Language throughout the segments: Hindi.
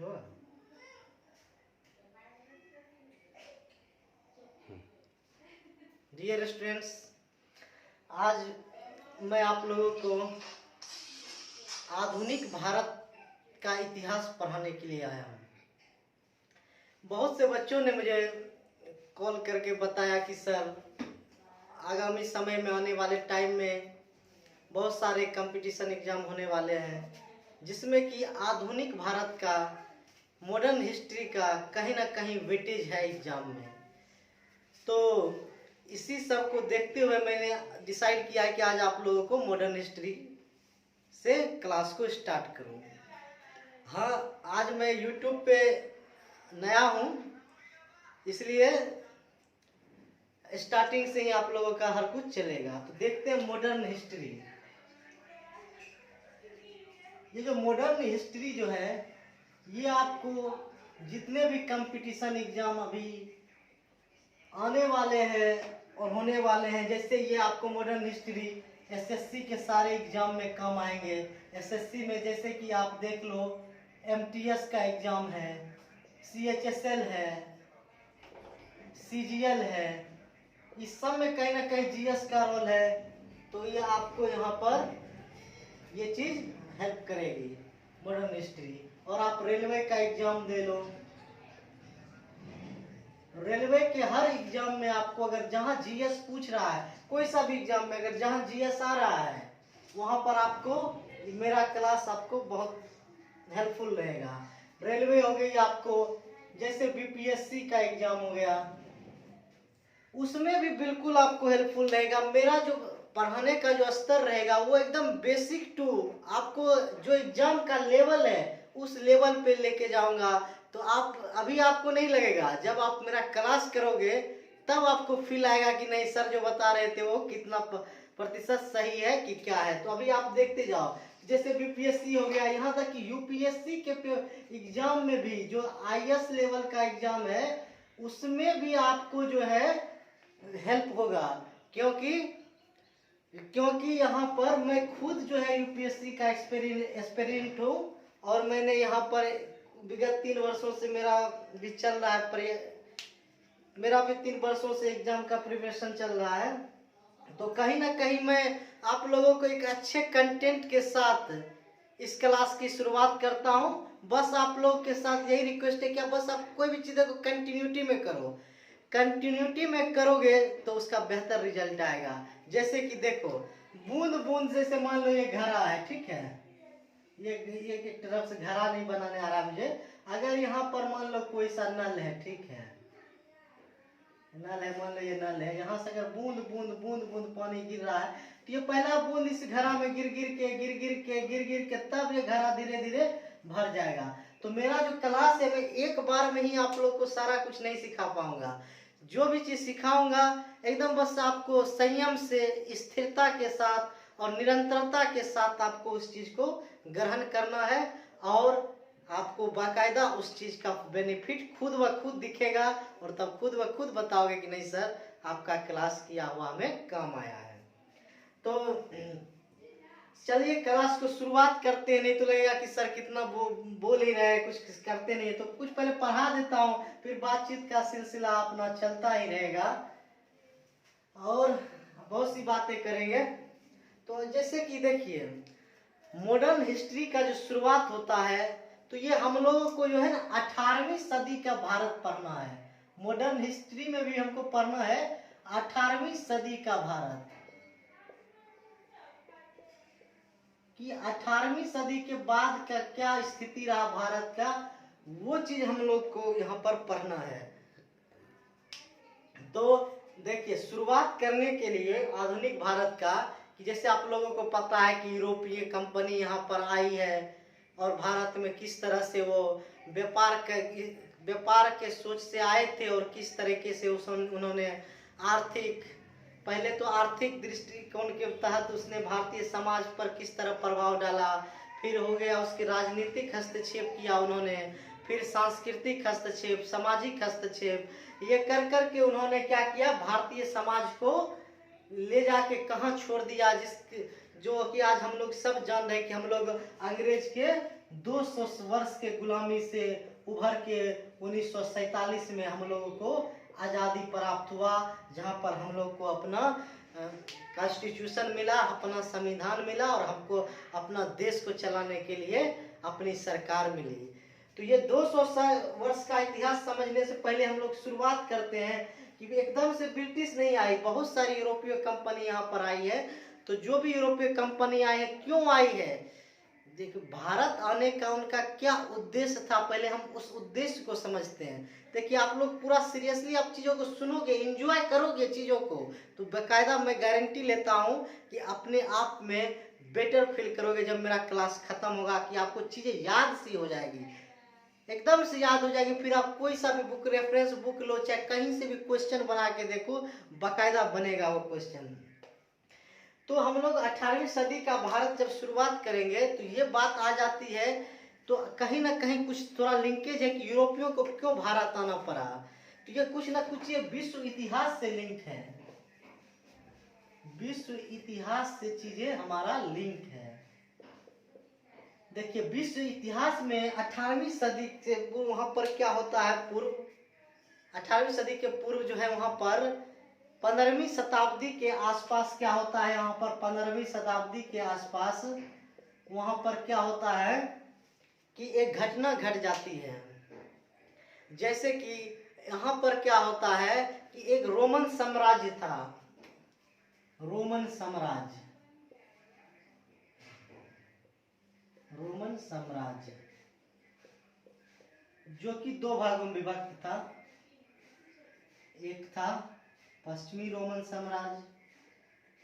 हुआ? डियर स्टूडेंट्स, आज मैं आप लोगों को आधुनिक भारत का इतिहास पढ़ाने के लिए आया हूँ। बहुत से बच्चों ने मुझे कॉल करके बताया कि सर, आगामी समय में आने वाले टाइम में बहुत सारे कंपटीशन एग्जाम होने वाले हैं, जिसमें कि आधुनिक भारत का, मॉडर्न हिस्ट्री का कहीं ना कहीं वेटेज है एग्जाम में। तो इसी सब को देखते हुए मैंने डिसाइड किया है कि आज आप लोगों को मॉडर्न हिस्ट्री से क्लास को स्टार्ट करूँ। हाँ, आज मैं यूट्यूब पे नया हूँ, इसलिए स्टार्टिंग से ही आप लोगों का हर कुछ चलेगा। तो देखते हैं मॉडर्न हिस्ट्री। ये जो मॉडर्न हिस्ट्री जो है, ये आपको जितने भी कंपटीशन एग्जाम अभी आने वाले हैं और होने वाले हैं, जैसे ये आपको मॉडर्न हिस्ट्री एसएससी के सारे एग्जाम में काम आएंगे। एसएससी में जैसे कि आप देख लो, एमटीएस का एग्जाम है, सीएचएसएल है, सीजीएल है, इस सब में कहीं ना कहीं जीएस का रोल है। तो ये आपको यहाँ पर ये चीज हेल्प करेगी मॉडर्न हिस्ट्री। और आप रेलवे का एग्जाम दे लो, रेलवे के हर एग्जाम में आपको अगर जहां जीएस पूछ रहा है, कोई सा भी एग्जाम में अगर जहां जीएस आ रहा है, वहां पर आपको मेरा क्लास आपको बहुत हेल्पफुल रहेगा। रेलवे हो गई आपको, जैसे बीपीएससी का एग्जाम हो गया, उसमें भी बिल्कुल आपको हेल्पफुल रहेगा। मेरा जो पढ़ाने का जो स्तर रहेगा वो एकदम बेसिक टू आपको जो एग्जाम का लेवल है उस लेवल पे लेके जाऊंगा। तो आप अभी आपको नहीं लगेगा, जब आप मेरा क्लास करोगे तब आपको फील आएगा कि नहीं सर जो बता रहे थे वो कितना प्रतिशत सही है कि क्या है। तो अभी आप देखते जाओ, जैसे बीपीएससी हो गया, यहाँ तक कि यूपीएससी के एग्जाम में भी जो आईएएस लेवल का एग्जाम है उसमें भी आपको जो है हेल्प होगा। क्योंकि यहाँ पर मैं खुद जो है यूपीएससी का एक्सपेरिमेंट हूँ, और मैंने यहाँ पर विगत 3 वर्षों से मेरा भी चल रहा है, मेरा भी 3 वर्षों से एग्जाम का प्रिपरेशन चल रहा है। तो कहीं ना कहीं मैं आप लोगों को एक अच्छे कंटेंट के साथ इस क्लास की शुरुआत करता हूँ। बस आप लोगों के साथ यही रिक्वेस्ट है कि बस आप कोई भी चीज़ को कंटिन्यूटी में करो। कंटिन्यूटी में करोगे तो उसका बेहतर रिजल्ट आएगा। जैसे कि देखो, बूंद बूंद जैसे मान लो ये घड़ा है, ठीक है, ये एक तरफ से घड़ा नहीं बनाने आ रहा मुझे। अगर यहाँ पर मान लो कोई सा नल है, ठीक है, नल है, मान लो ये नल है, यहाँ से अगर बूंद बूंद पानी गिर रहा है तो ये पहला बूंद इस घड़ा में गिर गिर के तब ये घड़ा धीरे धीरे भर जाएगा। तो मेरा जो क्लास है, मैं एक बार में ही आप लोग को सारा कुछ नहीं सिखा पाऊंगा। जो भी चीज सिखाऊंगा एकदम बस आपको संयम से, स्थिरता के साथ और निरंतरता के साथ आपको उस चीज को ग्रहण करना है, और आपको बाकायदा उस चीज का बेनिफिट खुद ब खुद दिखेगा, और तब खुद ब खुद बताओगे कि नहीं सर आपका क्लास किया हुआ हमें काम आया है। तो चलिए क्लास को शुरुआत करते हैं। नहीं तो लगेगा कि सर कितना बोल ही रहे, कुछ करते नहीं। तो कुछ पहले पढ़ा देता हूँ, फिर बातचीत का सिलसिला अपना चलता ही रहेगा और बहुत सी बातें करेंगे। तो जैसे कि देखिए, मॉडर्न हिस्ट्री का जो शुरुआत होता है, तो ये हम लोगों को जो है ना 18वीं सदी का भारत पढ़ना है। मॉडर्न हिस्ट्री में भी हमको पढ़ना है 18वीं सदी का भारत, कि 18वीं सदी के बाद का क्या स्थिति रहा भारत का, वो चीज हम लोग को यहाँ पर पढ़ना है। तो देखिए, शुरुआत करने के लिए आधुनिक भारत का, कि जैसे आप लोगों को पता है कि यूरोपीय कंपनी यहाँ पर आई है और भारत में किस तरह से वो व्यापार के सोच से आए थे, और किस तरीके से उन्होंने पहले तो आर्थिक दृष्टिकोण के तहत उसने भारतीय समाज पर किस तरह प्रभाव डाला, फिर हो गया उसके राजनीतिक हस्तक्षेप किया उन्होंने, फिर सांस्कृतिक हस्तक्षेप, सामाजिक हस्तक्षेप, ये कर के उन्होंने क्या किया, भारतीय समाज को ले जाके कहाँ छोड़ दिया, जो कि आज हम लोग सब जान रहे हैं कि हम लोग अंग्रेज के 200 वर्ष के गुलामी से उभर के 1947 में हम लोगों को आज़ादी प्राप्त हुआ, जहाँ पर हम लोग को अपना कॉन्स्टिट्यूशन मिला, अपना संविधान मिला और हमको अपना देश को चलाने के लिए अपनी सरकार मिली। तो ये 200 वर्ष का इतिहास समझने से पहले हम लोग शुरुआत करते हैं कि एकदम से ब्रिटिश नहीं आई, बहुत सारी यूरोपीय कंपनी यहाँ पर आई है। तो जो भी यूरोपीय कंपनी आई है, क्यों आई है, देखिए भारत आने का उनका क्या उद्देश्य था, पहले हम उस उद्देश्य को समझते हैं। देखिए आप लोग पूरा सीरियसली आप चीज़ों को सुनोगे, एंजॉय करोगे चीज़ों को, तो बाकायदा मैं गारंटी लेता हूँ कि अपने आप में बेटर फील करोगे जब मेरा क्लास खत्म होगा, कि आपको चीज़ें याद सी हो जाएगी, एकदम से याद हो जाएगी। फिर आप कोई सा भी बुक, रेफरेंस बुक लो, चाहे कहीं से भी क्वेश्चन बना के देखो, बाकायदा बनेगा वो क्वेश्चन। तो हम लोग 18वीं सदी का भारत जब शुरुआत करेंगे तो ये बात आ जाती है, तो कहीं ना कहीं कुछ थोड़ा लिंकेज है कि यूरोपियों को क्यों भारत आना पड़ा। तो ये कुछ ना कुछ ये विश्व इतिहास से लिंक है, विश्व इतिहास से चीजें हमारा लिंक है। देखिए विश्व इतिहास में 18वीं सदी से वहां पर क्या होता है, पूर्व 18वीं सदी के पूर्व जो है वहां पर 15वीं शताब्दी के आसपास क्या होता है, यहाँ पर 15वीं शताब्दी के आसपास वहां पर क्या होता है कि एक घटना घट जाती है। जैसे कि यहाँ पर क्या होता है कि एक रोमन साम्राज्य था, रोमन साम्राज्य, रोमन साम्राज्य जो कि दो भागों में विभक्त था। एक था पश्चिमी रोमन साम्राज्य,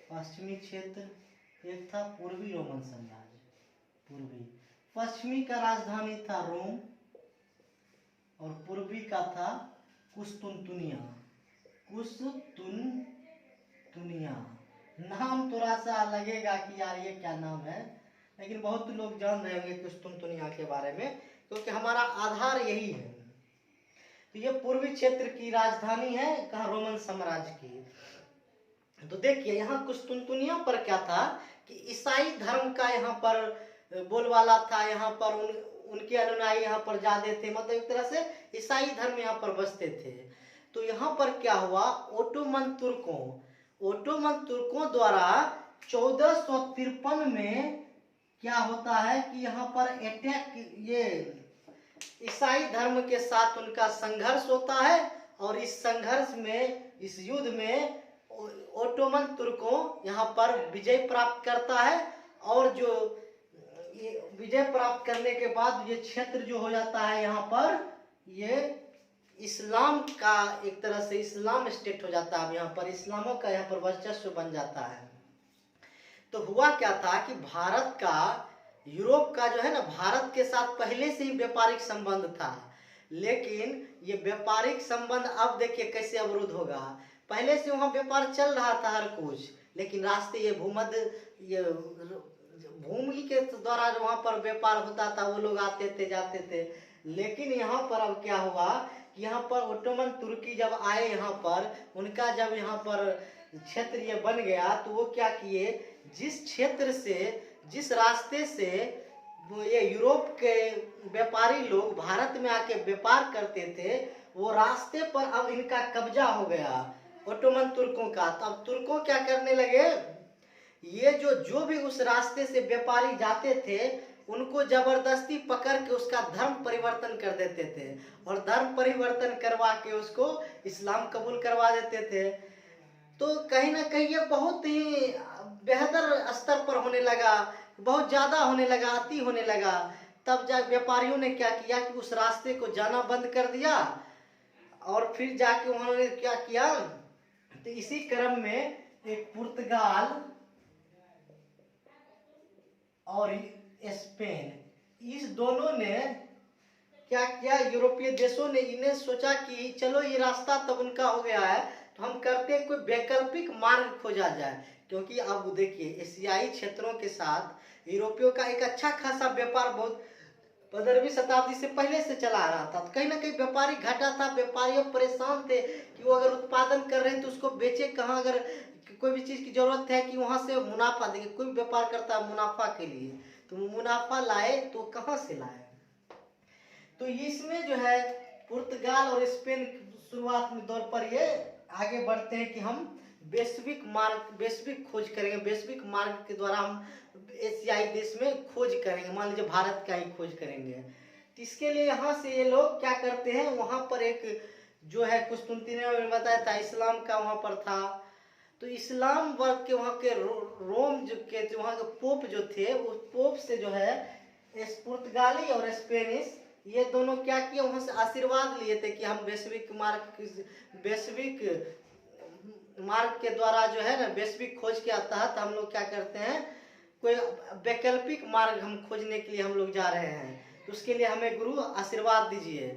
पश्चिमी क्षेत्र, एक था पूर्वी रोमन साम्राज्य, पूर्वी। पश्चिमी का राजधानी था रोम और पूर्वी का था कुस्तुनतुनिया, कुस्तुनतुनिया। नाम थोड़ा सा लगेगा कि यार ये क्या नाम है, लेकिन बहुत लोग जान रहे होंगे कुस्तुनतुनिया के बारे में, क्योंकि हमारा आधार यही है। तो ये पूर्वी क्षेत्र की राजधानी है, कहाँ, रोमन साम्राज्य की। तो देखिए यहाँ कुस्तुनतुनिया पर क्या था कि ईसाई धर्म का यहाँ पर बोलबाला था, यहाँ पर उनके अनुयायी यहाँ पर ज्यादा थे, मतलब एक तरह से ईसाई धर्म यहाँ पर बसते थे। तो यहाँ पर क्या हुआ, ओटोमन तुर्कों द्वारा 1453 में क्या होता है कि यहाँ पर अटैक, ये ईसाई धर्म के साथ उनका संघर्ष होता है, और इस संघर्ष में, इस युद्ध में ओटोमन तुर्कों यहाँ पर विजय प्राप्त करता है। और जो विजय प्राप्त करने के बाद ये क्षेत्र जो हो जाता है यहाँ पर, ये इस्लाम का एक तरह से इस्लाम स्टेट हो जाता है। यहाँ पर इस्लामों का यहाँ पर वर्चस्व बन जाता है। तो हुआ क्या था कि भारत का, यूरोप का जो है ना, भारत के साथ पहले से ही व्यापारिक संबंध था, लेकिन ये व्यापारिक संबंध अब देखिए कैसे अवरुद्ध होगा। पहले से वहाँ व्यापार चल रहा था हर कुछ, लेकिन रास्ते ये भूमि के द्वारा वहाँ पर व्यापार होता था, वो लोग आते थे जाते थे। लेकिन यहाँ पर अब क्या हुआ कि यहाँ पर ओटोमन तुर्की जब आए, यहाँ पर उनका जब यहाँ पर क्षेत्र ये बन गया, तो वो क्या किए, जिस क्षेत्र से, जिस रास्ते से ये यूरोप के व्यापारी लोग भारत में आके व्यापार करते थे, वो रास्ते पर अब इनका कब्जा हो गया ओटोमन तुर्कों का। तब तुर्कों क्या करने लगे, ये जो भी उस रास्ते से व्यापारी जाते थे, उनको जबरदस्ती पकड़ के उसका धर्म परिवर्तन कर देते थे, और धर्म परिवर्तन करवा के उसको इस्लाम कबूल करवा देते थे। तो कहीं ना कहीं ये बहुत ही बेहतर स्तर पर होने लगा, बहुत ज्यादा होने लगा, अति होने लगा। तब जा व्यापारियों ने क्या किया कि उस रास्ते को जाना बंद कर दिया, और फिर जाके उन्होंने क्या किया, तो इसी क्रम में एक पुर्तगाल और स्पेन, इस दोनों ने क्या किया, यूरोपीय देशों ने इन्हें सोचा कि चलो ये रास्ता तब उनका हो गया है, तो हम करते हैं कोई वैकल्पिक मार्ग खोजा जाए। क्योंकि अब देखिए एशियाई क्षेत्रों के साथ यूरोपियों का एक अच्छा खासा व्यापार बहुत 15वीं शताब्दी से पहले से चला आ रहा था। तो कहीं ना कहीं व्यापारी घाटा था, व्यापारी परेशान थे कि वो अगर उत्पादन कर रहे हैं तो उसको बेचे कहाँ, अगर कोई भी चीज़ की ज़रूरत है कि वहाँ से मुनाफा, देखिए कोई व्यापार करता है मुनाफा के लिए, तो मुनाफा लाए तो कहाँ से लाए। तो इसमें जो है पुर्तगाल और स्पेन शुरुआत में दौर पर ये आगे बढ़ते हैं कि हम वैश्विक खोज करेंगे, वैश्विक मार्ग के द्वारा हम एशियाई देश में खोज करेंगे, मान लीजिए भारत का ही खोज करेंगे। तो इसके लिए यहाँ से ये लोग क्या करते हैं, वहाँ पर एक जो है कुस्तुनतिनिया में बताया था इस्लाम का वहाँ पर था, तो इस्लाम वर्ग के वहाँ के रोम जो के वहाँ के पोप जो थे, उस पोप से जो है पुर्तगाली और स्पेनिश ये दोनों क्या किए, वहाँ से आशीर्वाद लिए थे कि हम वैश्विक मार्ग के द्वारा जो है ना वैश्विक खोज के तहत हम लोग क्या करते हैं, कोई वैकल्पिक मार्ग हम खोजने के लिए हम लोग जा रहे हैं, तो उसके लिए हमें गुरु आशीर्वाद दीजिए।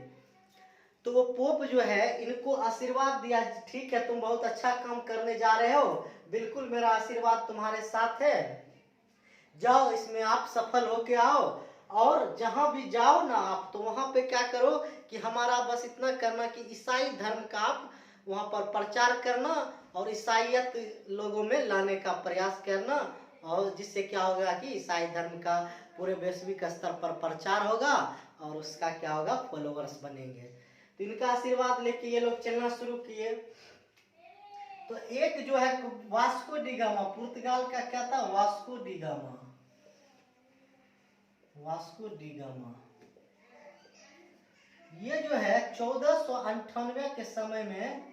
तो वो पोप जो है इनको आशीर्वाद दिया, ठीक है तुम बहुत अच्छा काम करने जा रहे हो, बिल्कुल मेरा आशीर्वाद तुम्हारे साथ है, जाओ इसमें आप सफल होके आओ, और जहां भी जाओ ना आप तो वहां पे क्या करो कि हमारा बस इतना करना कि ईसाई धर्म का आप वहां पर प्रचार करना और ईसाइयत लोगों में लाने का प्रयास करना, और जिससे क्या होगा कि ईसाई धर्म का पूरे वैश्विक स्तर पर प्रचार होगा और उसका क्या होगा, फॉलोवर्स बनेंगे। तो इनका आशीर्वाद लेके ये लोग चलना शुरू किए। तो एक जो है वास्को डी गामा, पुर्तगाल का क्या था, Vasco D gamma, Vasco D gamma, ये जो है 1498 के समय में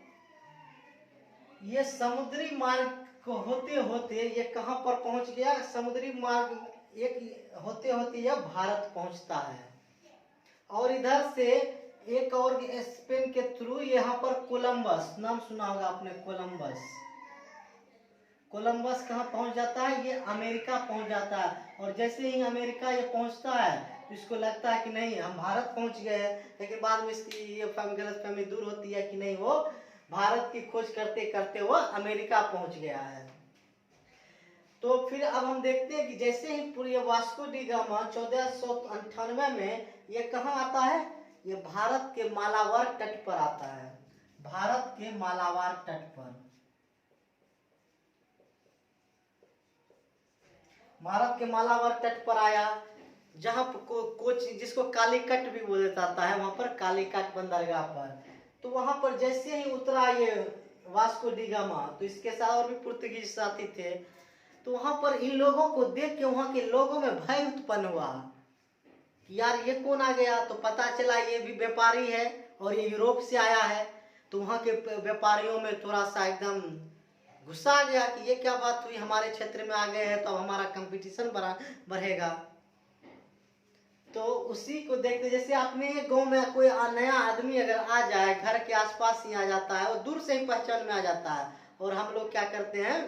ये समुद्री मार्ग को होते होते ये कहां पर पहुंच गया, समुद्री मार्ग एक होते होते यह भारत पहुंचता है, और इधर से एक और स्पेन के थ्रू यहाँ पर कोलंबस, नाम सुना होगा आपने, कोलंबस, कोलंबस कहाँ पहुंच जाता है, ये अमेरिका पहुंच जाता है, और जैसे ही अमेरिका ये पहुंचता है तो इसको लगता है कि नहीं हम भारत पहुंच गए हैं, लेकिन बाद में इसकी ये गलतफहमी दूर होती है कि नहीं, वो भारत की खोज करते करते वो अमेरिका पहुंच गया है। तो फिर अब हम देखते हैं कि जैसे ही पूरी वास्को डी गामा 1498 में ये कहाँ आता है, ये भारत के मालाबार तट पर आता है, भारत के मालाबार तट पर, भारत के मालाबार तट पर आया, जहां कोच जिसको कालीकट भी बोला जाता है, वहां पर कालीकट बंदरगाह पर। तो वहां पर जैसे ही उतरा ये वास्को डी गामा, तो इसके साथ और भी पुर्तगीज साथी थे, तो वहां पर इन लोगों को देख के वहां के लोगों में भय उत्पन्न हुआ कि यार ये कौन आ गया, तो पता चला ये भी व्यापारी है और ये यूरोप से आया है। तो वहां के व्यापारियों में थोड़ा सा एकदम गुस्सा आ गया कि ये क्या बात हुई, हमारे क्षेत्र में आ गए हैं तो हमारा कंपटीशन बढ़ेगा। तो उसी को देखते, जैसे अपने गांव में कोई नया आदमी अगर आ जाए, घर के आसपास ही आ जाता है, वो दूर से ही पहचान में आ जाता है, और हम लोग क्या करते हैं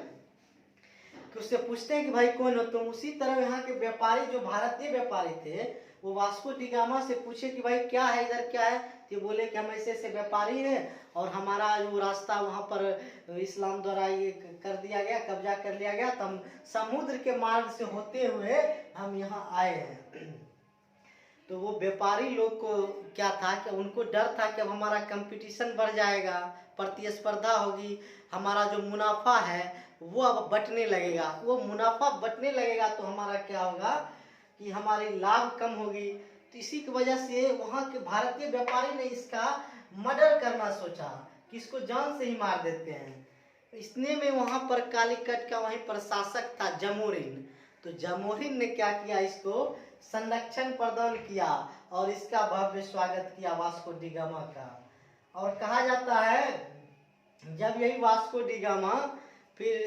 कि उससे पूछते हैं कि भाई कौन हो तुम। उसी तरह यहाँ के व्यापारी जो भारतीय व्यापारी थे, वो वास्को डी गामा से पूछे कि भाई क्या है इधर, क्या है, तो बोले कि हम ऐसे ऐसे व्यापारी हैं और हमारा जो रास्ता वहाँ पर इस्लाम द्वारा ये कर दिया गया, कब्जा कर लिया गया, तो हम समुद्र के मार्ग से होते हुए हम यहाँ आए हैं। तो वो व्यापारी लोग को क्या था कि उनको डर था कि अब हमारा कंपटीशन बढ़ जाएगा, प्रतिस्पर्धा होगी, हमारा जो मुनाफा है वो अब बंटने लगेगा, वो मुनाफा बंटने लगेगा तो हमारा क्या होगा कि हमारी लाभ कम होगी। तो इसी की वजह से वहाँ के भारतीय व्यापारी ने इसका मर्डर करना सोचा कि इसको जान से ही मार देते हैं। इसने में वहाँ पर कालीकट का वहीं प्रशासक था जमोरिन, तो जमोरिन ने क्या किया, इसको संरक्षण प्रदान किया और इसका भव्य स्वागत किया वास्को डी गामा का। और कहा जाता है जब यही वास्को डी गामा फिर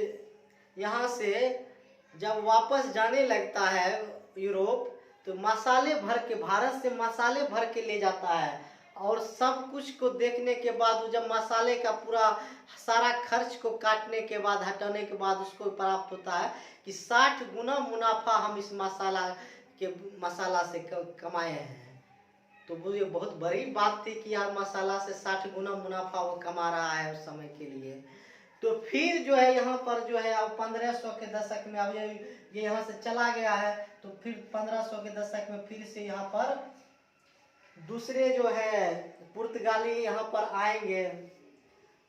यहाँ से जब वापस जाने लगता है यूरोप, तो मसाले भर के, भारत से मसाले भर के ले जाता है, और सब कुछ को देखने के बाद जब मसाले का पूरा सारा खर्च को काटने के बाद, हटाने के बाद उसको प्राप्त होता है कि 60 गुना मुनाफा हम इस मसाला से कमाए हैं। तो वो ये बहुत बड़ी बात थी कि यार मसाला से 60 गुना मुनाफा वो कमा रहा है उस समय के लिए। तो फिर जो है यहाँ पर जो है अब 1500 के दशक में, अब ये यहाँ से चला गया है, तो फिर 1500 के दशक में फिर से यहाँ पर दूसरे जो है पुर्तगाली यहाँ पर आएंगे,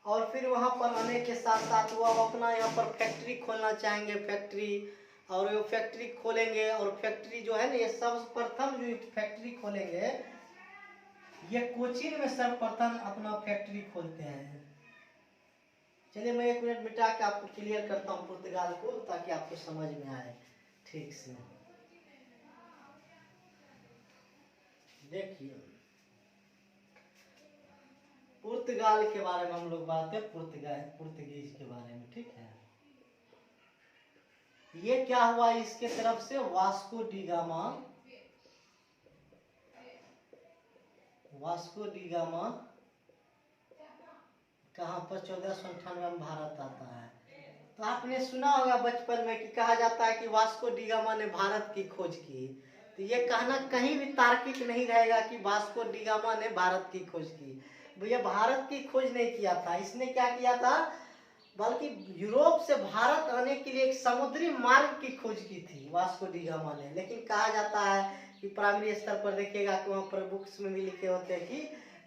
और फिर वहाँ पर आने के साथ साथ वो अपना यहाँ पर फैक्ट्री खोलना चाहेंगे, फैक्ट्री। और वो फैक्ट्री खोलेंगे, और फैक्ट्री जो है ना, ये सर्वप्रथम जो फैक्ट्री खोलेंगे, ये कोचीन में सर्वप्रथम अपना फैक्ट्री खोलते हैं। चलिए मैं 1 मिनट मिटा के आपको क्लियर करता हूँ पुर्तगाल को, ताकि आपको समझ में आए ठीक से। देखिए पुर्तगाल के बारे में हम लोग बात है, पुर्तगीज के बारे में, ठीक है। ये क्या हुआ इसके तरफ से, Vasco D gamma, Vasco D gamma कहाँ पर 1498 में भारत आता है। तो आपने सुना होगा बचपन में कि कहा जाता है कि वास्को डी गामा ने भारत की खोज की। तो ये कहना कहीं भी तार्किक नहीं रहेगा कि वास्को डी गामा ने भारत की खोज की। भैया भारत की खोज नहीं किया था, इसने क्या किया था, बल्कि यूरोप से भारत आने के लिए एक समुद्री मार्ग की खोज की थी वास्को डी गामा ने। लेकिन कहा जाता है कि प्राइमरी स्तर पर देखिएगा कि वहाँ पर बुक्स में भी लिखे होते हैं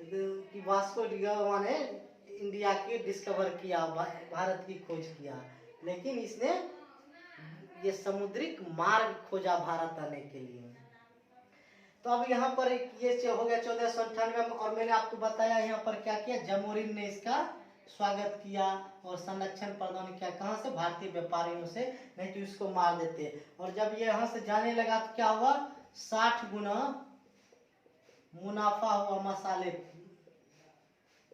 कि वास्को डी गामा ने इंडिया की डिस्कवर किया, भारत की खोज किया, लेकिन इसने ये समुद्रिक मार्ग खोजा भारत आने के लिए। तो अब यहाँ पर ये हो गया 1498 में, और मैंने आपको बताया यहाँ पर क्या किया, जमोरिन ने इसका स्वागत किया और संरक्षण प्रदान किया। कहाँ से, भारतीय व्यापारियों से, नहीं तो इसको मार देते। और जब ये यहाँ से जाने लगा तो क्या हुआ, 60 गुना मुनाफा हुआ,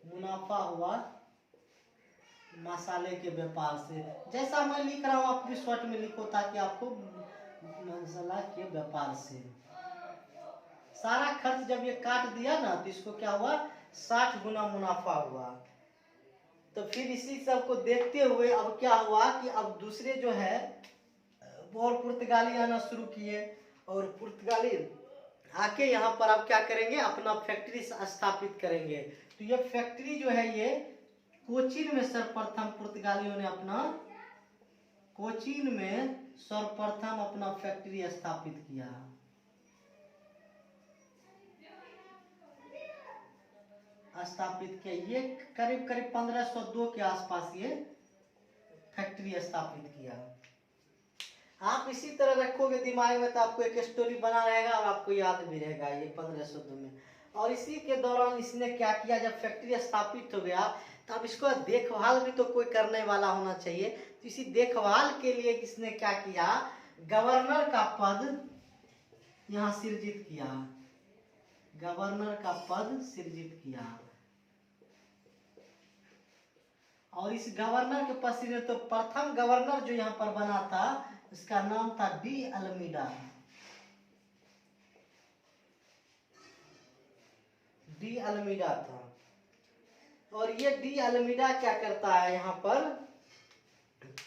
मुनाफा हुआ मसाले के व्यापार से। जैसा मैं लिख रहा हूँ आप भी शॉर्ट में लिखो, ताकि आपको मसाला के व्यापार से सारा खर्च जब ये काट दिया ना, तो इसको क्या हुआ, 60 गुना मुनाफा हुआ। तो फिर इसी सब को देखते हुए अब क्या हुआ कि अब दूसरे जो है और पुर्तगाली आना शुरू किए, और पुर्तगाली आके यहाँ पर अब क्या करेंगे, अपना फैक्ट्री स्थापित करेंगे। तो ये फैक्ट्री जो है ये कोचीन में सर्वप्रथम पुर्तगालियों ने अपना, कोचीन में सर्वप्रथम अपना फैक्ट्री स्थापित किया। ये करीब करीब 1502 के आसपास ये फैक्ट्री स्थापित किया। आप इसी तरह रखोगे दिमाग में तो आपको एक स्टोरी बना रहेगा और आपको याद भी रहेगा ये 1502 में। और इसी के दौरान इसने क्या किया, जब फैक्ट्री स्थापित हो गया तो अब इसको देखभाल भी तो कोई करने वाला होना चाहिए। तो इसी देखभाल के लिए किसने क्या किया, गवर्नर का पद यहाँ सृजित किया, गवर्नर का पद सृजित किया। और इस गवर्नर के पद से तो प्रथम गवर्नर जो यहाँ पर बना था उसका नाम था डी अल्मीडा। डी अल्मीडा था। और ये डी अल्मीडा क्या करता है यहाँ पर,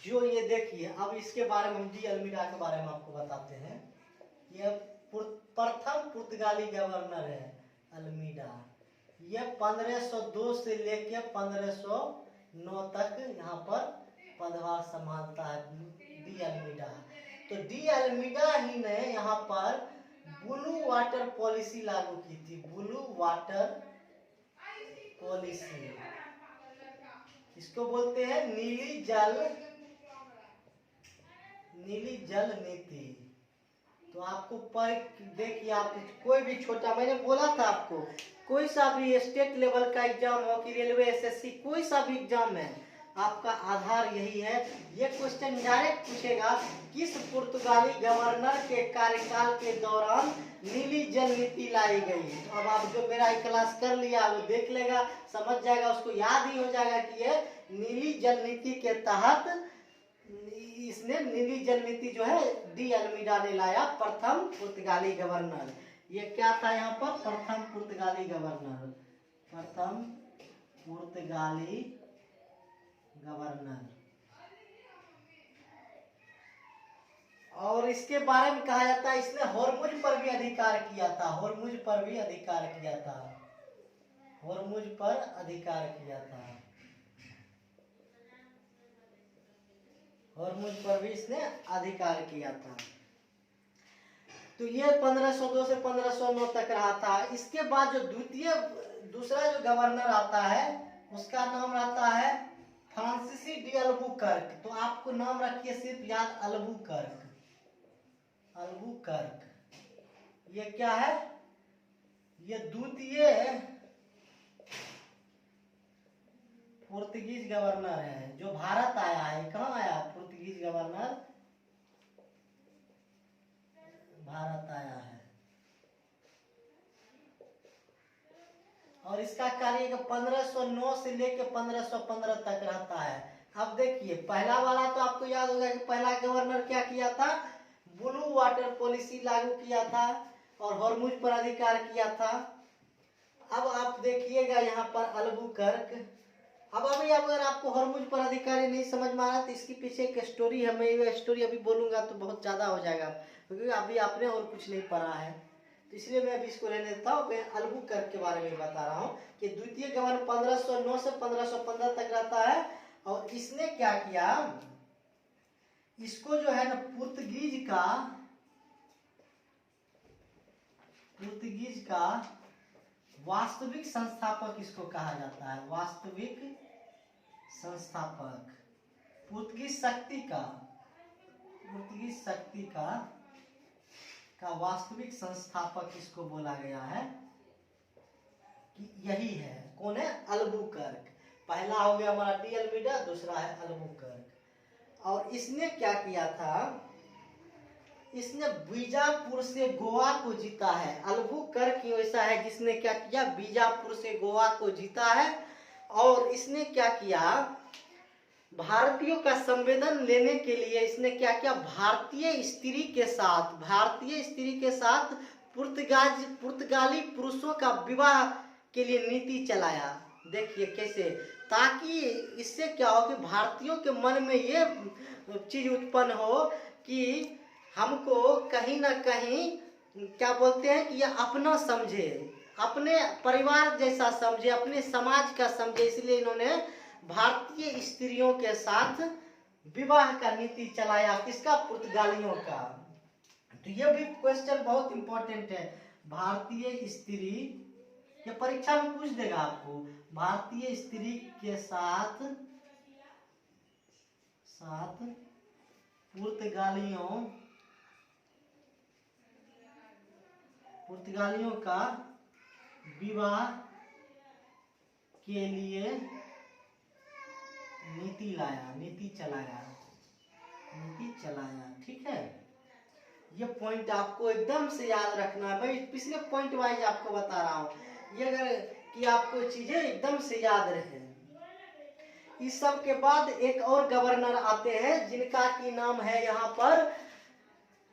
जो ये देखिए, अब इसके बारे में हम डी अल्मीडा के बारे में आपको बताते हैं। ये प्रथम पुर्तगाली गवर्नर है अल्मीडा। ये 1502 से लेके 1509 तक यहाँ पर पदभार संभालता है डी अल्मीडा। तो डी अल्मीडा ही ने यहाँ पर ब्लू वाटर पॉलिसी लागू की थी, ब्लू वाटर पॉलिसी। इसको बोलते हैं नीली जल नीति। तो आपको पर देखिए, आप कोई भी छोटा, मैंने बोला था आपको, कोई सा भी स्टेट लेवल का एग्जाम हो कि रेलवे एसएससी, कोई सा भी एग्जाम है, आपका आधार यही है। ये क्वेश्चन डायरेक्ट पूछेगा, किस पुर्तगाली गवर्नर के कार्यकाल के दौरान नीली जल नीति लाई गई। तो अब आप जो मेरा क्लास कर लिया वो देख लेगा, समझ जाएगा, उसको याद ही हो जाएगा कि ये नीली जल नीति के तहत इसने नीली जल नीति जो है डी अल्मीडा ने लाया, प्रथम पुर्तगाली गवर्नर। ये क्या था यहाँ पर, प्रथम पुर्तगाली गवर्नर, प्रथम पुर्तगाली गवर्नर। और इसके बारे में कहा जाता है इसने हॉर्मुज पर भी अधिकार किया था, हॉर्मुज पर भी अधिकार किया था, हॉर्मुज पर अधिकार किया था, हॉर्मुज पर भी इसने अधिकार किया था। तो ये 1502 से 1509 तक रहा था। इसके बाद जो दूसरा जो गवर्नर आता है उसका नाम रहता है फ्रांसीसी डी अल्बुकर्क। तो आपको नाम रखिए सिर्फ याद, अल्बुकर्क। अल्बुकर्क ये क्या है, ये द्वितीय पुर्तगीज गवर्नर है जो भारत आया है। कहाँ आया, पुर्तगीज गवर्नर भारत आया है। और इसका कार्य 1509 से लेकर 1515 तक रहता है। अब देखिए पहला वाला तो आपको याद होगा कि पहला गवर्नर क्या किया था, ब्लू वाटर पॉलिसी लागू किया था और हॉर्मुज पर अधिकार किया था। अब आप देखिएगा यहाँ पर अल्बुकर्क। अब अभी अगर आपको हॉर्मुज पर अधिकारी नहीं समझ में आ रहा तो इसके पीछे एक स्टोरी है, मैं ये स्टोरी अभी बोलूंगा तो बहुत ज्यादा हो जाएगा, क्योंकि अभी आपने और कुछ नहीं पढ़ा है, तो इसलिए मैं अभी इसको रहने देता हूँ। मैं अल्बुकर्क के बारे में बता रहा हूँ कि द्वितीय गवर्नर 1509 से 1515 तक रहता है। और इसने क्या किया, इसको जो है ना पुर्तगीज का वास्तविक संस्थापक इसको कहा जाता है। वास्तविक संस्थापक, पुर्तगीज शक्ति का वास्तविक संस्थापक इसको बोला गया है कि यही है। कौन है, अल्बुकर्क। पहला हो गया हमारा डी अल्मीडा, दूसरा है अल्बुकर्क। और इसने क्या किया था, इसने बीजापुर से गोवा को जीता है। अल्बुकर्क ही ऐसा है जिसने क्या किया, बीजापुर से गोवा को जीता है। और इसने क्या किया, भारतीयों का संवेदन लेने के लिए इसने क्या किया, भारतीय स्त्री के साथ पुर्तगाली पुरुषों का विवाह के लिए नीति चलाया। देखिए कैसे, ताकि इससे क्या हो कि भारतीयों के मन में ये चीज उत्पन्न हो कि हमको कहीं ना कहीं क्या बोलते हैं कि ये अपना समझे, अपने परिवार जैसा समझे, अपने समाज का समझे। इसलिए इन्होंने भारतीय स्त्रियों के साथ विवाह का नीति चलाया। किसका, पुर्तगालियों का। तो ये भी क्वेश्चन बहुत इंपॉर्टेंट है। भारतीय स्त्री, ये परीक्षा में पूछ देगा आपको, भारतीय स्त्री के साथ पुर्तगालियों का विवाह के लिए नीति चलाया। ठीक है, ये पॉइंट आपको एकदम से याद रखना है। मैं पिछले पॉइंट वाइज आपको बता रहा हूँ, ये अगर कि आपको चीजें एकदम से याद रहे। इस सब के बाद एक और गवर्नर आते हैं जिनका की नाम है यहाँ पर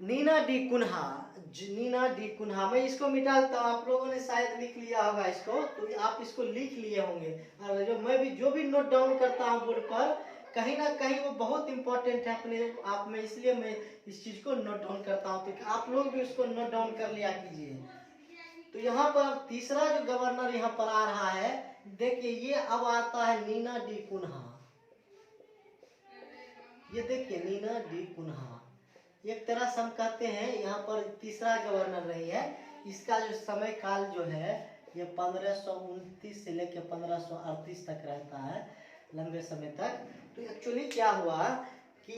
नीना डी कुन्हा। मैं इसको मिटा देता हूँ, आप लोगों ने शायद लिख लिया होगा इसको, तो आप इसको लिख लिए होंगे। और जो भी नोट डाउन करता हूँ बोर्ड पर, कहीं ना कहीं वो बहुत इंपॉर्टेंट है अपने आप में, इसलिए मैं इस चीज को नोट डाउन करता हूँ। तो आप लोग भी उसको नोट डाउन कर लिया कीजिए। तो यहाँ पर तीसरा जो गवर्नर यहाँ पर आ रहा है, देखिए ये अब आता है नीना डी कुन्हा। ये देखिए नीना डी कुन्हा, एक तरह से हम कहते हैं यहाँ पर तीसरा गवर्नर रही है। इसका जो समय काल जो है ये 1529 से लेकर 1538 तक रहता है, लंबे समय तक। तो एक्चुअली क्या हुआ कि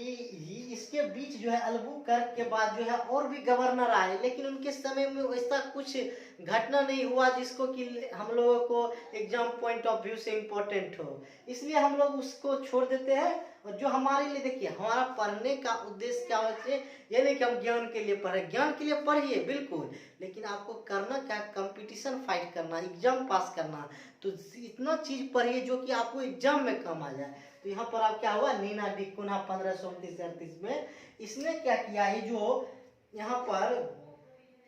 इसके बीच जो है अल्बुकर्क के बाद जो है और भी गवर्नर आए, लेकिन उनके समय में वैसा कुछ घटना नहीं हुआ जिसको कि हम लोगों को एग्जाम पॉइंट ऑफ व्यू से इम्पोर्टेंट हो, इसलिए हम लोग उसको छोड़ देते हैं। और जो हमारे लिए, देखिए हमारा पढ़ने का उद्देश्य क्या होना चाहिए, ये नहीं कि हम ज्ञान के लिए पढ़े, ज्ञान के लिए पढ़िए बिल्कुल, लेकिन आपको करना क्या, कंपटीशन फाइट करना, एग्जाम पास करना। तो इतना चीज पढ़िए जो कि आपको एग्जाम में काम आ जाए। तो यहाँ पर आप क्या हुआ, नीना डी कुन्हा 1529 में इसने क्या किया, ये जो यहाँ पर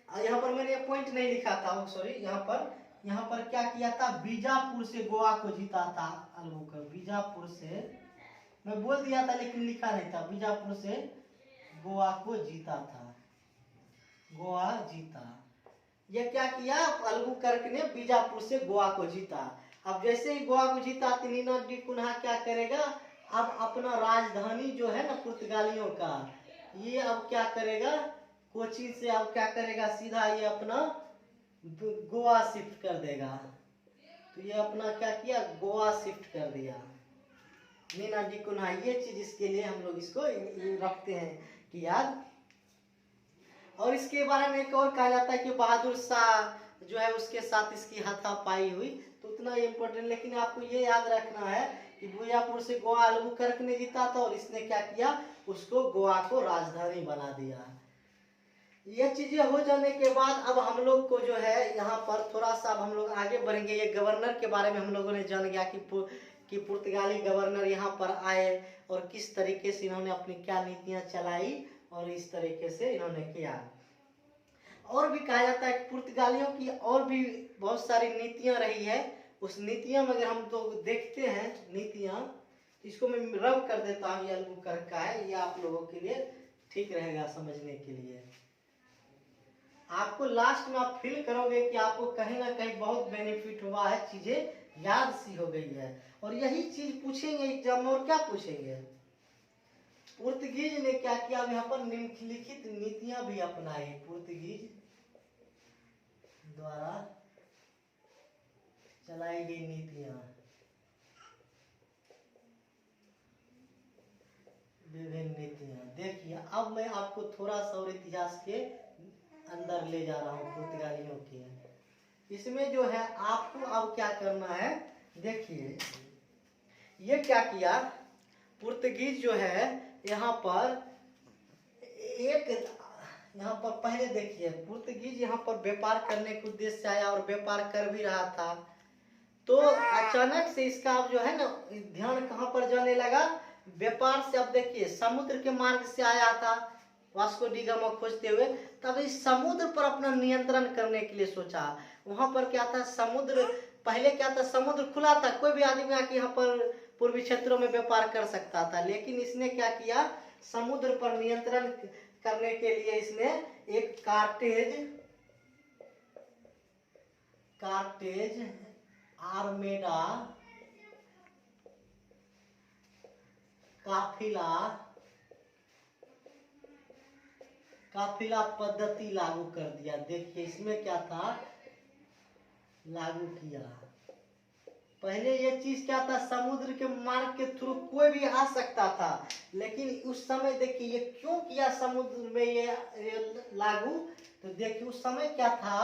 मैंने पॉइंट नहीं लिखा था, सॉरी, यहाँ पर क्या किया था, बीजापुर से गोवा को जीता था अल्बुकर्क। बीजापुर से, मैं बोल दिया था लेकिन लिखा नहीं था, बीजापुर से गोवा को जीता था, गोवा जीता। ये क्या किया, अल्बुकर्क ने बीजापुर से गोवा को जीता। अब जैसे ही गोवा को जीता तो नीना डी कुन्हा क्या करेगा, अब अपना राजधानी जो है ना पुर्तगालियों का, ये अब क्या करेगा, कोची से अब क्या करेगा, सीधा ये अपना गोवा शिफ्ट कर देगा। तो ये अपना क्या किया, गोवा शिफ्ट कर दिया। मीना डी कुन्हा, ये चीज इसके लिए हम लोग इसको रखते हैं कि याद। और इसके बारे में एक और कहा जाता है कि बहादुर शाह जो है उसके साथ इसकी हाथापाई हुई, तो उतना इम्पोर्टेंट, लेकिन आपको ये याद रखना है कि बीजापुर से गोवा अल्बुकर्क ने जीता था और इसने क्या किया, उसको गोवा को राजधानी बना दिया। ये चीजें हो जाने के बाद अब हम लोग को जो है यहाँ पर थोड़ा सा अब हम लोग आगे बढ़ेंगे। ये गवर्नर के बारे में हम लोगों ने जान गया कि पुर्तगाली गवर्नर यहाँ पर आए और किस तरीके से इन्होंने अपनी क्या नीतियां चलाई और इस तरीके से इन्होंने किया। और भी कहा जाता है कि पुर्तगालियों की और भी बहुत सारी नीतियां रही है। उस नीतियां में अगर हम तो देखते हैं नीतियां, इसको मैं रब कर देता हूँ, ये अल्बुकर्क का है, ये आप लोगों के लिए ठीक रहेगा समझने के लिए। आपको लास्ट में आप फील करोगे कि आपको कहीं ना कहीं बहुत बेनिफिट हुआ है, चीजें याद सी हो गई है। और यही चीज पूछेंगे एग्जाम में, और क्या पूछेंगे, पुर्तगीज ने क्या किया, यहाँ पर निम्नलिखित नीतियां भी अपनाई। पुर्तगीज द्वारा चलाई गई नीतियां, विभिन्न नीतियां। देखिए अब मैं आपको थोड़ा सा और इतिहास के अंदर ले जा रहा हूँ पुर्तगालियों के। इसमें जो है आपको अब क्या करना है, देखिए ये क्या किया, पुर्तगीज जो है यहाँ पर यहाँ पर पहले देखिए, पुर्तगीज यहाँ पर व्यापार करने के उद्देश्य से आया और व्यापार कर भी रहा था। तो अचानक से इसका अब जो है ना ध्यान कहाँ पर जाने लगा, व्यापार से। अब देखिए समुद्र के मार्ग से आया था वास्को डी गामा खोजते हुए, तब इस समुद्र पर अपना नियंत्रण करने के लिए सोचा। वहां पर क्या था, समुद्र पहले क्या था, समुद्र खुला था, कोई भी आदमी आके यहाँ पर पूर्वी क्षेत्रों में व्यापार कर सकता था। लेकिन इसने क्या किया, समुद्र पर नियंत्रण करने के लिए इसने एक कार्टेज आर्मेडा काफिला पद्धति लागू कर दिया। देखिए इसमें क्या था, लागू किया। पहले ये चीज क्या था, समुद्र के मार्ग के थ्रू कोई भी आ सकता था, लेकिन उस समय देखिए ये क्यों किया समुद्र में ये लागू। तो देखिए उस समय क्या था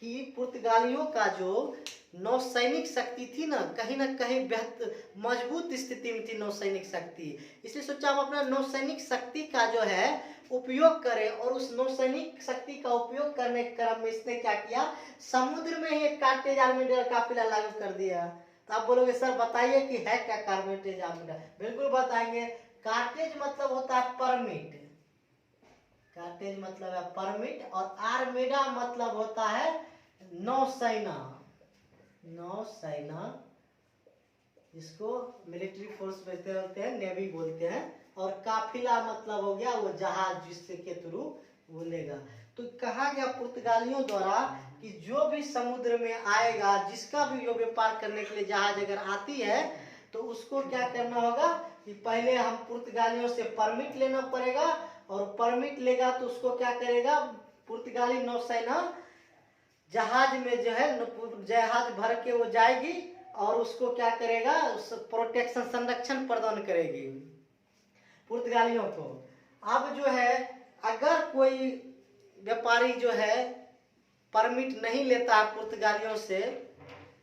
कि पुर्तगालियों का जो नौसैनिक शक्ति थी ना कहीं बेहतर मजबूत स्थिति में थी नौसैनिक शक्ति, इसलिए सोचा हम अपना नौसैनिक शक्ति का जो है उपयोग करें। और उस नौसैनिक शक्ति का उपयोग करने के क्रम में इसने क्या किया, समुद्र में ही एक कार्टेज आर्मेडा काफिला लागू कर दिया। तो आप बोलोगे सर बताइए कि है क्या कार्टेज आर्मेडा, बिल्कुल बताएंगे। कार्टेज मतलब होता है परमिट, कार्टेज मतलब है परमिट, और आर्मेडा मतलब होता है नौसेना। इसको मिलिट्री फोर्स बोलते हैं, नेवी बोलते हैं। और काफिला मतलब हो गया वो जहाज जिससे के थ्रू बोलेगा। तो कहा गया पुर्तगालियों द्वारा कि जो भी समुद्र में आएगा, जिसका भी जो व्यापार करने के लिए जहाज अगर आती है, तो उसको क्या करना होगा कि पहले हम पुर्तगालियों से परमिट लेना पड़ेगा। और परमिट लेगा तो उसको क्या करेगा, पुर्तगाली नौसेना जहाज में जो है जहाज भर के वो जाएगी और उसको क्या करेगा, उस प्रोटेक्शन संरक्षण प्रदान करेगी पुर्तगालियों को। अब जो है अगर कोई व्यापारी जो है परमिट नहीं लेता है पुर्तगालियों से,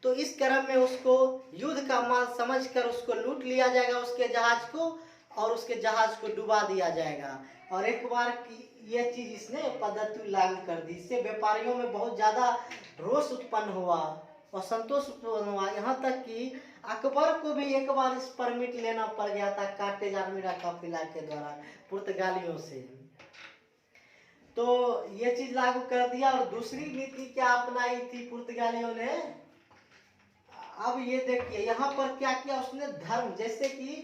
तो इस क्रम में उसको युद्ध का माल समझकर उसको लूट लिया जाएगा, उसके जहाज को, और उसके जहाज को डुबा दिया जाएगा। और एक बार की ये चीज इसने पद्धति लागू कर दी, इससे व्यापारियों में बहुत ज्यादा रोष उत्पन्न हुआ और संतोष उत्पन्न हुआ। यहाँ तक कि अकबर को भी एक बार इस परमिट लेना पड़ गया था कार्टेज आर्मेडा काफिला के द्वारा पुर्तगालियों से। तो ये चीज लागू कर दिया। और दूसरी नीति क्या अपनाई थी पुर्तगालियों ने, अब ये देखिए यहाँ पर क्या किया उसने, धर्म, जैसे कि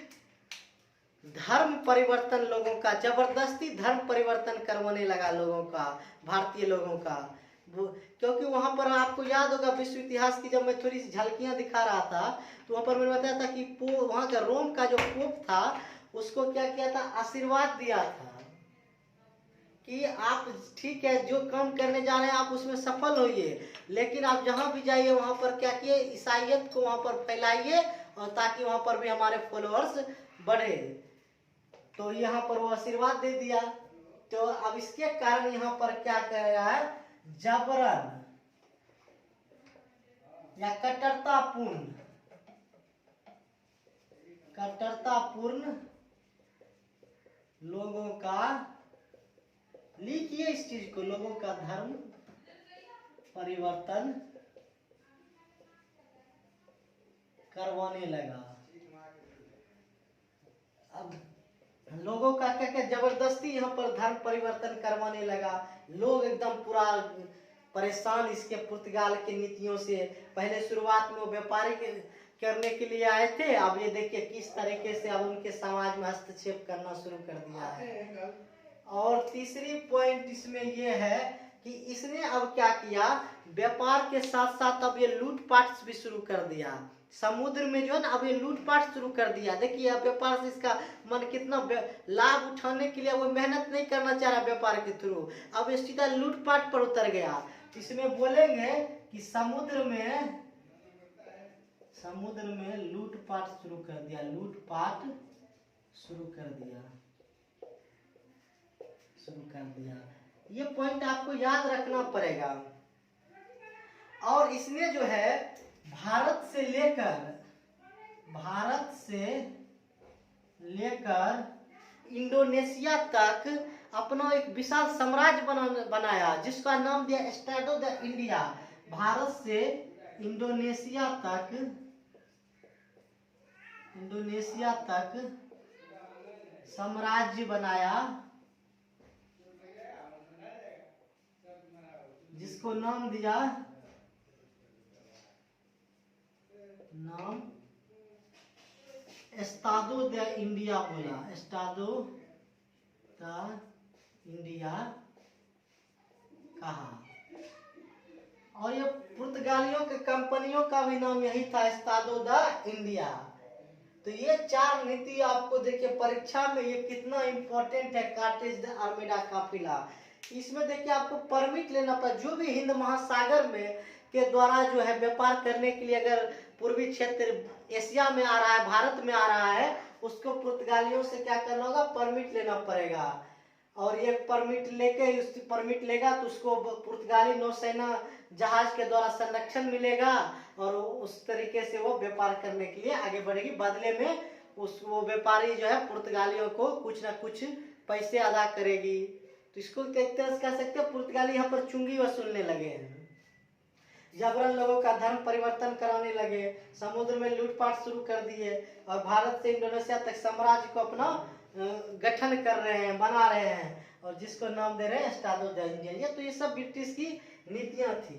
धर्म परिवर्तन, लोगों का जबरदस्ती धर्म परिवर्तन करवाने लगा लोगों का, भारतीय लोगों का। क्योंकि वहां पर आपको याद होगा विश्व इतिहास की जब मैं थोड़ी सी झलकियां दिखा रहा था, तो वहां पर मैंने बताया था कि वहां का रोम का जो पोप था उसको क्या किया था, आशीर्वाद दिया था कि आप ठीक है जो काम करने जा रहे हैं आप उसमें सफल होइए, लेकिन आप जहाँ भी जाइए वहाँ पर क्या किए, ईसाइयत को वहाँ पर फैलाइए, और ताकि वहाँ पर भी हमारे फॉलोअर्स बढ़े। तो यहाँ पर वो आशीर्वाद दे दिया। तो अब इसके कारण यहाँ पर क्या कर रहा है, जबरन या कट्टरतापूर्ण लोगों का, लिखिए इस चीज को, लोगों का धर्म परिवर्तन करवाने लगा। अब लोगों का क्या क्या जबरदस्ती यहाँ पर धर्म परिवर्तन करवाने लगा। लोग एकदम पूरा परेशान इसके पुर्तगाल की नीतियों से। पहले शुरुआत में वो व्यापारी करने के लिए आए थे, अब ये देखिए किस तरीके से अब उनके समाज में हस्तक्षेप करना शुरू कर दिया है। और तीसरी पॉइंट इसमें ये है कि इसने अब क्या किया, व्यापार के साथ साथ अब ये लूटपाट भी शुरू कर दिया। समुद्र में जो है ना अब ये लूटपाट शुरू कर दिया। देखिए अब व्यापार से इसका मन कितना लाभ उठाने के लिए वो मेहनत नहीं करना चाह रहा व्यापार के थ्रू, अब ये सीधा लूटपाट पर उतर गया। इसमें बोलेंगे कि समुद्र में लूटपाट शुरू कर दिया, लूटपाट शुरू कर दिया। ये पॉइंट आपको याद रखना पड़ेगा। और इसने जो है भारत से लेकर इंडोनेशिया तक अपना एक विशाल साम्राज्य बनाया, जिसका नाम दिया state of the India. Bharat से इंडोनेशिया तक साम्राज्य बनाया, जिसको नाम दिया एस्टाडो द इंडिया बोला, एस्टाडो द इंडिया कहा। और ये पुर्तगालियों के कंपनियों का भी नाम यही था, एस्टाडो द इंडिया। तो ये 4 नीति आपको देखिए परीक्षा में ये कितना इंपॉर्टेंट है। कार्टेज द आर्मेडा काफिला, इसमें देखिए आपको परमिट लेना पड़ा। जो भी हिंद महासागर में के द्वारा जो है व्यापार करने के लिए अगर पूर्वी क्षेत्र एशिया में आ रहा है, भारत में आ रहा है, उसको पुर्तगालियों से क्या करना होगा, परमिट लेना पड़ेगा। और ये परमिट लेगा तो उसको पुर्तगाली नौसेना जहाज के द्वारा संरक्षण मिलेगा, और उस तरीके से वो व्यापार करने के लिए आगे बढ़ेगी। बदले में वो व्यापारी जो है पुर्तगालियों को कुछ ना कुछ पैसे अदा करेगी। तो इसको कह सकते हैं पुर्तगाली यहाँ पर चुंगी वसूलने लगे हैं, जबरन लोगों का धर्म परिवर्तन कराने लगे, समुद्र में लूटपाट शुरू कर दिए, और भारत से इंडोनेशिया तक साम्राज्य को अपना गठन कर रहे हैं, बना रहे हैं, और जिसको नाम दे रहे हैं एस्टाडो द इंडिया। ये तो ये सब ब्रिटिश की नीतियां थी,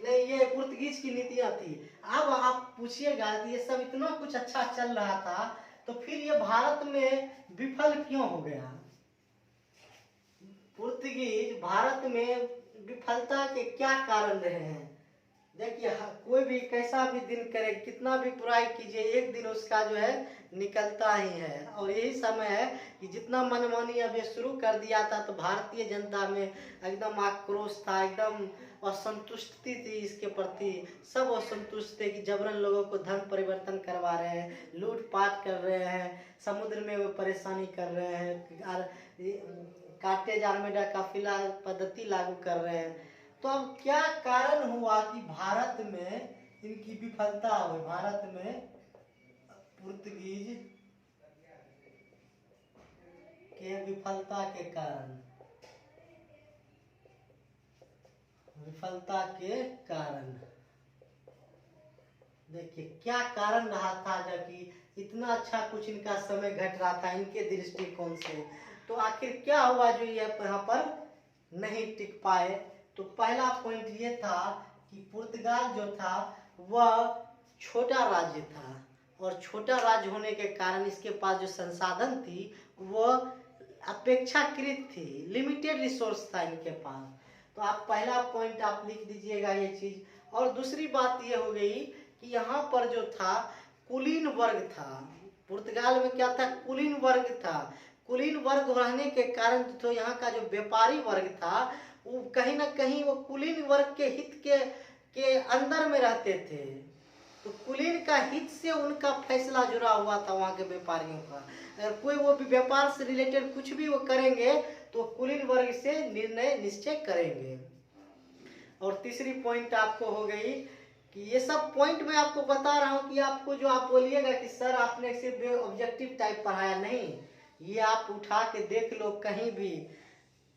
नहीं ये पुर्तगीज की नीतियां थी। अब आप पूछिएगा कि ये सब इतना कुछ अच्छा चल रहा था, तो फिर ये भारत में विफल क्यों हो गया। पुर्तगीज भारत में विफलता के क्या कारण रहे हैं। देखिए कोई भी कैसा भी दिन करे, कितना भी बुराई कीजिए, एक दिन उसका जो है निकलता ही है। और यही समय है कि जितना मनमानी अब ये शुरू कर दिया था, तो भारतीय जनता में एकदम आक्रोश था, एकदम असंतुष्टि थी इसके प्रति। सब असंतुष्ट थे कि जबरन लोगों को धर्म परिवर्तन करवा रहे हैं, लूटपाट कर रहे हैं, समुद्र में वो परेशानी कर रहे हैं, कार्टेज आर्मेडा काफिला पद्धति लागू कर रहे हैं। तो अब क्या कारण हुआ कि भारत में इनकी विफलता हुई। भारत में पुर्तगीज के विफलता के कारण देखिए क्या कारण रहा था, जबकि इतना अच्छा कुछ इनका समय घट रहा था इनके दृष्टिकोण से। तो आखिर क्या हुआ जो ये यहाँ पर नहीं टिक पाए। तो पहला पॉइंट ये था कि पुर्तगाल जो था वह छोटा राज्य था, और छोटा राज्य होने के कारण इसके पास जो संसाधन थी वह अपेक्षाकृत थी, लिमिटेड रिसोर्स था इनके पास। तो आप पहला पॉइंट आप लिख दीजिएगा ये चीज। और दूसरी बात ये हो गई कि यहाँ पर जो था कुलीन वर्ग था। पुर्तगाल में क्या था, कुलीन वर्ग था। कुलीन वर्ग रहने के कारण तो यहाँ का जो व्यापारी वर्ग था वो कहीं ना कहीं वो कुलीन वर्ग के हित के अंदर में रहते थे। तो कुलीन का हित से उनका फैसला जुड़ा हुआ था वहाँ के व्यापारियों का। अगर कोई वो भी व्यापार से रिलेटेड कुछ भी वो करेंगे तो कुलीन वर्ग से निर्णय निश्चय करेंगे। और तीसरी पॉइंट आपको हो गई कि ये सब पॉइंट मैं आपको बता रहा हूँ कि आपको जो आप बोलिएगा कि सर आपने सिर्फ ऑब्जेक्टिव टाइप पढ़ाया, नहीं, ये आप उठा के देख लो कहीं भी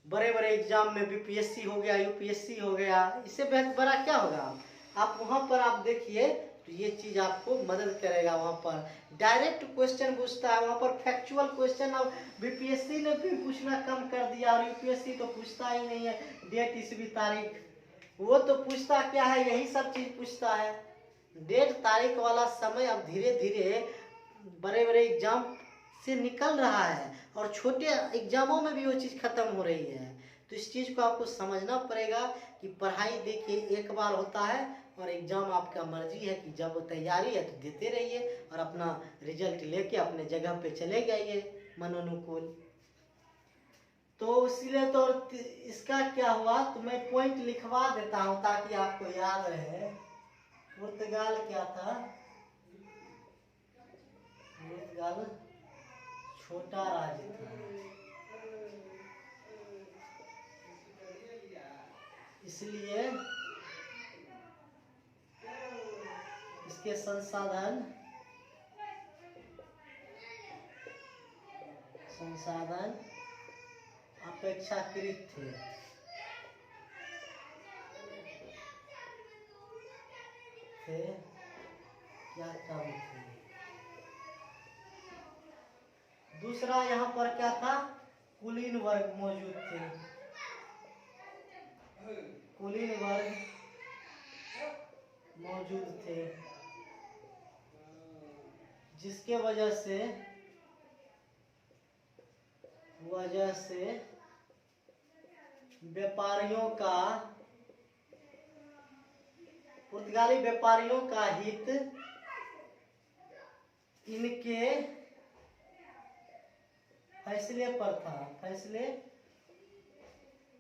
बड़े बड़े एग्जाम में, बीपीएससी हो गया, यूपीएससी हो गया, इससे बेहतर बड़ा क्या होगा। आप वहाँ पर आप देखिए तो ये चीज़ आपको मदद करेगा। वहाँ पर डायरेक्ट क्वेश्चन पूछता है, वहाँ पर फैक्चुअल क्वेश्चन अब बीपीएससी ने भी पूछना कम कर दिया और यूपीएससी तो पूछता ही नहीं है डेट, ईस्वी, तारीख। वो तो पूछता क्या है, यही सब चीज़ पूछता है। डेट तारीख वाला समय अब धीरे धीरे बड़े बड़े एग्जाम से निकल रहा है और छोटे एग्जामों में भी वो चीज़ खत्म हो रही है। तो इस चीज़ को आपको समझना पड़ेगा कि पढ़ाई देखिए एक बार होता है और एग्जाम आपका मर्जी है कि जब तैयारी है तो देते रहिए और अपना रिजल्ट लेके अपने जगह पे चले जाइए मनोनुकूल। तो इसीलिए तो इसका क्या हुआ, तो मैं पॉइंट लिखवा देता हूँ ताकि आपको याद रहे। पुर्तगाल क्या था, पुर्तगाल छोटा राज्य था, इसलिए इसके संसाधन अपेक्षाकृत थे। क्या कम थे। दूसरा यहाँ पर क्या था, कुलीन वर्ग मौजूद थे, कुलीन वर्ग मौजूद थे, जिसके वजह से व्यापारियों का, पुर्तगाली व्यापारियों का हित इनके फैसले पर था, फैसले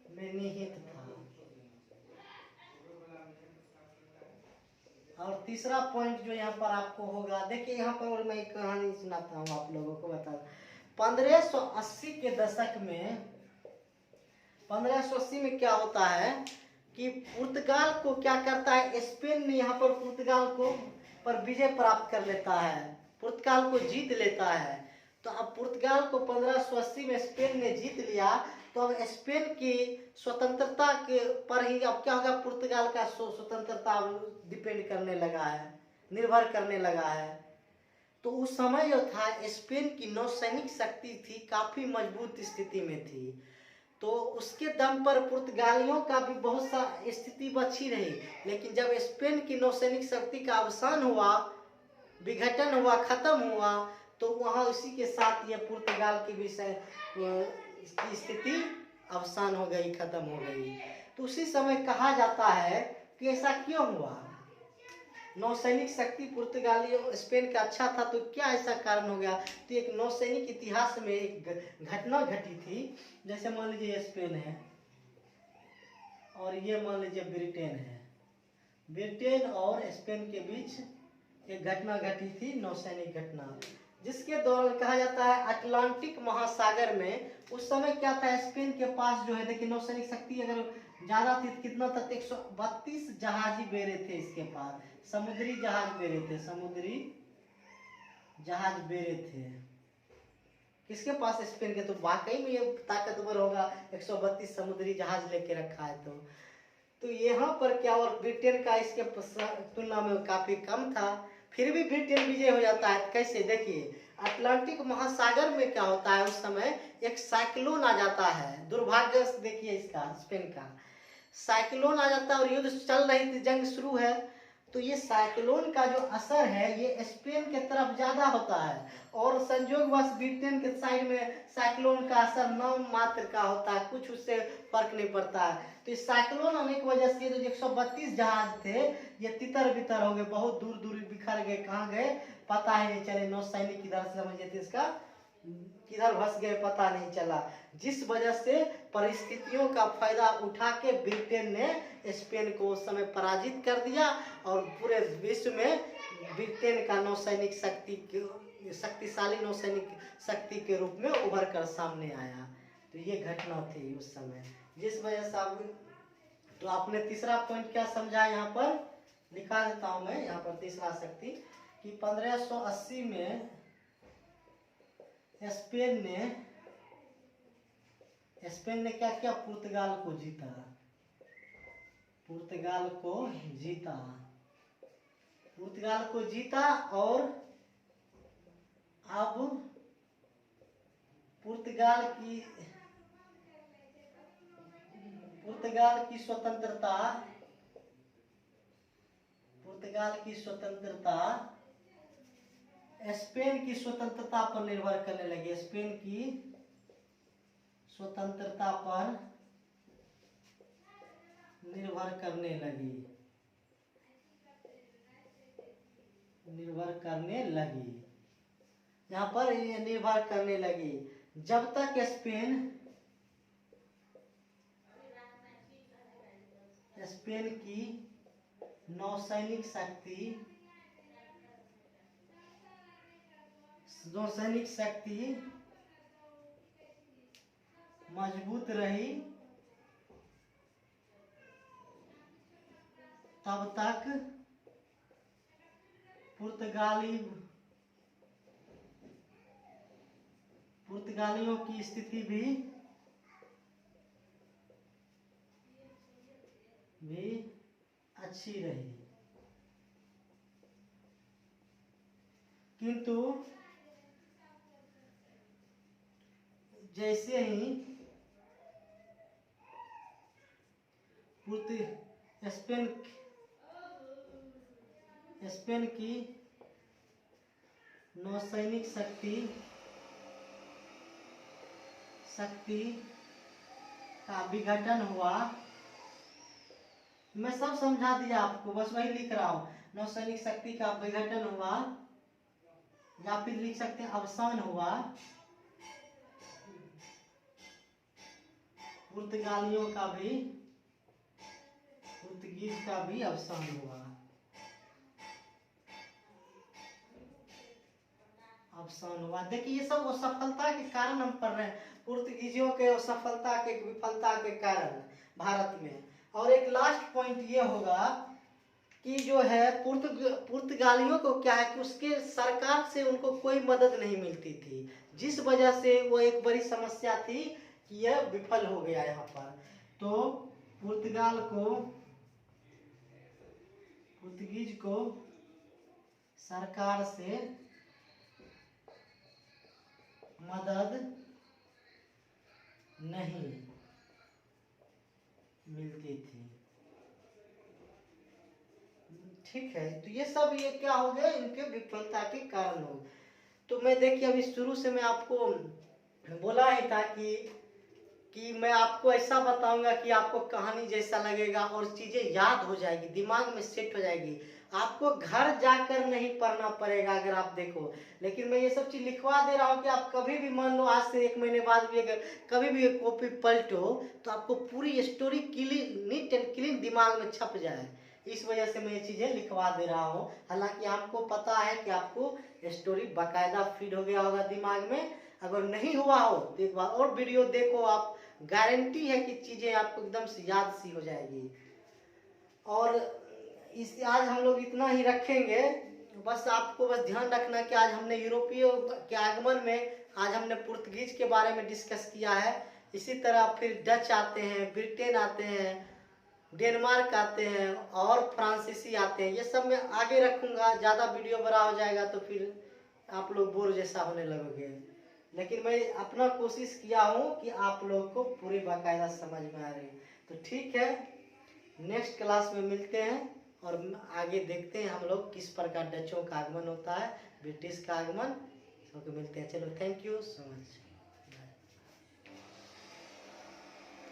में निहित था। और तीसरा पॉइंट जो यहाँ पर आपको होगा, देखिए यहाँ पर और मैं एक कहानी सुनाता हूँ आप लोगों को बता। 1580 के दशक में, 1580 में क्या होता है कि पुर्तगाल को क्या करता है, स्पेन ने यहाँ पर पुर्तगाल को पर विजय प्राप्त कर लेता है, पुर्तगाल को जीत लेता है। तो अब पुर्तगाल को 1580 में स्पेन ने जीत लिया, तो अब स्पेन की स्वतंत्रता के पर ही अब क्या होगा, पुर्तगाल का स्वतंत्रता डिपेंड करने लगा है, निर्भर करने लगा है। तो उस समय जो था स्पेन की नौसैनिक शक्ति थी, काफी मजबूत स्थिति में थी। तो उसके दम पर पुर्तगालियों का भी बहुत सा स्थिति बची रही। लेकिन जब स्पेन की नौसैनिक शक्ति का अवसान हुआ, विघटन हुआ, खत्म हुआ, तो वहाँ उसी के साथ ये पुर्तगाल की विषय की स्थिति अवसान हो गई, खत्म हो गई। तो उसी समय कहा जाता है कि ऐसा क्यों हुआ, नौसैनिक शक्ति पुर्तगालियों स्पेन का अच्छा था तो क्या ऐसा कारण हो गया। तो एक नौसैनिक इतिहास में एक घटना घटी थी। जैसे मान लीजिए स्पेन है और ये मान लीजिए ब्रिटेन है, ब्रिटेन और स्पेन के बीच एक घटना घटी थी, नौसैनिक घटना, जिसके दौरान कहा जाता है अटलांटिक महासागर में उस समय क्या था, स्पेन के पास जो है, देखिए नौसैनिक शक्ति अगर ज्यादा थी, कितना था, 132 जहाजी बेड़े थे इसके पास, समुद्री जहाज बेड़े थे, समुद्री जहाज बेड़े थे किसके पास, स्पेन के। तो वाकई में ये ताकतवर होगा, 132 समुद्री जहाज लेके रखा है। तो यहाँ पर क्या, और ब्रिटेन का इसके तुलना में काफी कम था, फिर भी ब्रिटेन विजय हो जाता है। कैसे, देखिए अटलांटिक महासागर में क्या होता है, उस समय एक साइक्लोन आ जाता है, दुर्भाग्य से देखिए इसका, स्पेन का साइक्लोन आ जाता है और युद्ध चल रही थी, जंग शुरू है। तो ये साइक्लोन का जो असर है ये स्पेन के तरफ ज्यादा होता है और संयोगवश ब्रिटेन के साइड में साइक्लोन का असर नाम मात्र का होता है, कुछ उससे फर्क नहीं पड़ता है। तो इस साइक्लोन आने की वजह से जो 132 जहाज थे ये तितर बितर हो गए, बहुत दूर दूर बिखर गए, कहाँ गए पता ही नहीं चले। नौसैनिक की तरह से समझिए इसका किधर फंस गए पता नहीं चला, जिस वजह से परिस्थितियों का फायदा उठा के ब्रिटेन ने स्पेन को उस समय पराजित कर दिया और पूरे विश्व में ब्रिटेन का नौसैनिक शक्तिशाली नौसैनिक शक्ति के रूप में उभर कर सामने आया। तो ये घटना थी उस समय, जिस वजह से आप तो आपने तीसरा पॉइंट क्या समझा, यहाँ पर लिखा देता हूं मैं। यहाँ पर तीसरा शक्ति कि 1580 में स्पेन ने क्या किया, पुर्तगाल को जीता। पुर्तगाल को जीता और अब पुर्तगाल की स्वतंत्रता स्पेन की स्वतंत्रता पर निर्भर करने लगी। स्पेन की स्वतंत्रता पर निर्भर करने लगी। यहाँ पर ये निर्भर करने लगी जब तक स्पेन की नौसैनिक शक्ति मजबूत रही तब तक पुर्तगालियों की स्थिति भी अच्छी रही। किंतु जैसे ही स्पेन की नौसैनिक शक्ति का विघटन हुआ, मैं सब समझा दिया आपको, बस वही लिख रहा हूं। नौसैनिक शक्ति का विघटन हुआ या फिर लिख सकते हैं अवसान हुआ, पुर्तगीज का भी अवसान हुआ। देखिए ये सब वो सफलता के कारण हम पढ़ रहे हैं, पुर्तगीजियों के सफलता के विफलता के कारण भारत में। और एक लास्ट पॉइंट ये होगा कि जो है पुर्तगालियों को क्या है कि उसके सरकार से उनको कोई मदद नहीं मिलती थी, जिस वजह से वो एक बड़ी समस्या थी कि यह विफल हो गया यहाँ पर। तो पुर्तगीज को सरकार से मदद नहीं मिलती थी। ठीक है, तो ये सब ये क्या हो गया, इनके विफलता के कारण हो। तो मैं देखिए अभी शुरू से मैं आपको बोला ही था कि मैं आपको ऐसा बताऊंगा कि आपको कहानी जैसा लगेगा और चीजें याद हो जाएगी, दिमाग में सेट हो जाएगी। आपको घर जाकर नहीं पढ़ना पड़ेगा अगर आप देखो, लेकिन मैं ये सब चीज लिखवा दे रहा हूँ कि आप कभी भी मान लो आज से 1 महीने बाद भी अगर कभी भी एक कॉपी पलटो तो आपको पूरी स्टोरी नीट एंड क्लीन दिमाग में छप जाए। इस वजह से मैं ये चीजें लिखवा दे रहा हूँ। हालांकि आपको पता है कि आपको स्टोरी बाकायदा फीड हो गया होगा दिमाग में। अगर नहीं हुआ हो तो एक बार और वीडियो देखो, आप गारंटी है कि चीजें आपको एकदम से याद सी हो जाएगी। और आज हम लोग इतना ही रखेंगे। बस आपको बस ध्यान रखना कि आज हमने यूरोपीय के आगमन में आज हमने पुर्तगीज के बारे में डिस्कस किया है। इसी तरह फिर डच आते हैं, ब्रिटेन आते हैं, डेनमार्क आते हैं और फ्रांसीसी आते हैं। ये सब मैं आगे रखूंगा, ज़्यादा वीडियो बड़ा हो जाएगा तो फिर आप लोग बोर जैसा होने लगोगे। लेकिन मैं अपना कोशिश किया हूँ कि आप लोगों को पूरी बाकायदा समझ में आ रही। तो ठीक है, नेक्स्ट क्लास में मिलते हैं और आगे देखते हैं हम लोग किस प्रकार डचों का आगमन होता है, ब्रिटिश का आगमन। सबको मिलते हैं। चलो, थैंक यू सो मच।